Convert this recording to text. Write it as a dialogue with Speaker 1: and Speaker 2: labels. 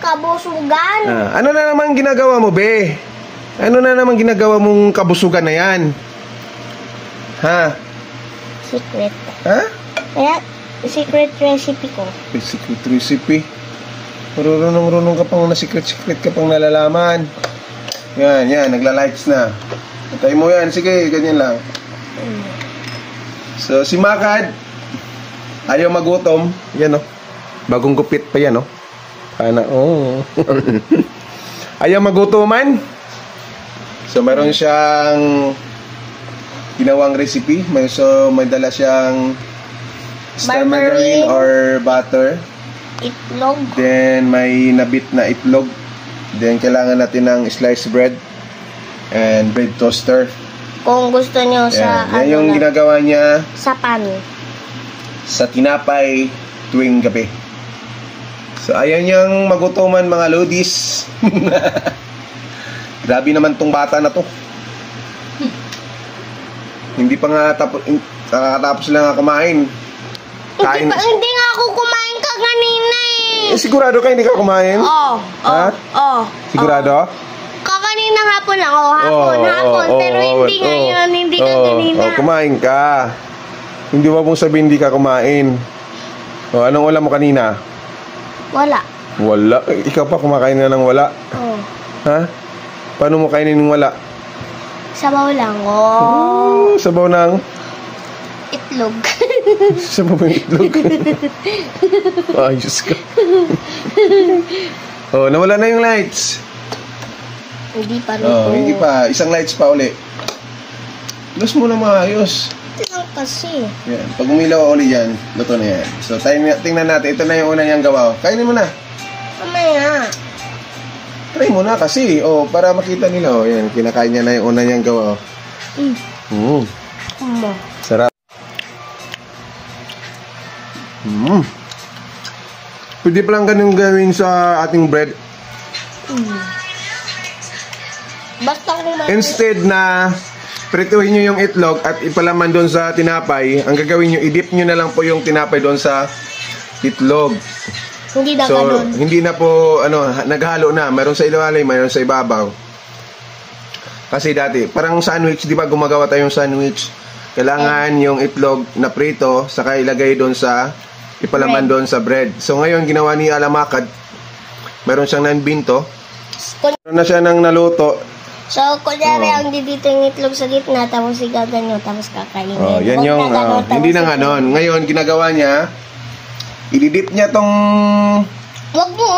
Speaker 1: Kabusugan.
Speaker 2: Ano na naman ginagawa mo, be? Ano na naman ginagawa mong kabusugan na yan? Ha?
Speaker 1: Secret.
Speaker 2: Ha?
Speaker 1: Kaya, secret recipe ko.
Speaker 2: Secret recipe. Marunong ka pang na secret ka pang nalalaman. Yan, nagla-lights na. Patay mo yan, sige, ganyan lang. So, si Makad, ayaw magutom. Yan, oh. Bagong gupit pa yan, oh. Ayaw magutuman. So, meron siyang ginawang recipe. So, may dala siyang star margarine or butter.
Speaker 1: Itlog.
Speaker 2: Then, may nabit na itlog. Then, kailangan natin ng sliced bread and bread toaster.
Speaker 1: Kung gusto nyo sa
Speaker 2: yan yung ginagawa niya
Speaker 1: sa pan.
Speaker 2: Sa tinapay tuwing gabi. So, ayan yung magutuman mga lodis. Grabe naman tong bata na to. Hindi pa nga tapos lang nga kumain.
Speaker 1: Hindi nga ako kumain kanina eh.
Speaker 2: Sigurado ka hindi ka kumain?
Speaker 1: Oo.
Speaker 2: Sigurado?
Speaker 1: Kakaninang hapon lang. Hapon. Pero hindi ngayon, hindi ka kanina.
Speaker 2: Kumain ka. Hindi ba mong sabihin hindi ka kumain? Anong ulam mo kanina?
Speaker 1: Wala.
Speaker 2: Ikaw pa kumakain na ng wala?
Speaker 1: Oo.
Speaker 2: Ha? Paano mo kainin ng wala?
Speaker 1: Sabaw lang.
Speaker 2: Sabaw ng?
Speaker 1: Itlog.
Speaker 2: Sabaw ng itlog? Ayos ka. Nawala na yung lights.
Speaker 1: Hindi pa rin.
Speaker 2: Hindi pa. Isang lights pa uli. Lus mo na maayos.
Speaker 1: Tingnan kasi.
Speaker 2: Yan. Pag umilaw uli yan, luto na yan. So, tingnan natin. Ito na yung una niyang gawa. Kainin mo na.
Speaker 1: Mamaya.
Speaker 2: Try mo na kasi. Para makita nila. Yan. Kinakain niya na yung una niyang gawa. Sarap. Pwede pa lang ganun gawin sa ating bread.
Speaker 1: Basta kumain.
Speaker 2: Instead na prituhin nyo yung itlog at ipalaman doon sa tinapay, ang gagawin nyo, i-dip nyo na lang po yung tinapay doon sa itlog.
Speaker 1: Hindi na
Speaker 2: ganun. Hindi na po, naghalo na. Mayroon sa ilalim, mayroon sa ibabaw. Kasi dati, parang sandwich, di ba gumagawa tayong sandwich? Kailangan yung itlog na prito, saka ilagay doon sa, ipalaman doon sa bread. So ngayon, ginawa ni Alamakad, mayroon siyang nanbinto. Meron na siya nang naluto.
Speaker 1: So, kunyari, ang dito yung itlog sa gitna, tapos igaganyo, tapos kakainin.
Speaker 2: Yan yung, hindi na ganon. Ngayon, ginagawa niya, ididip niya tong...
Speaker 1: Wag mo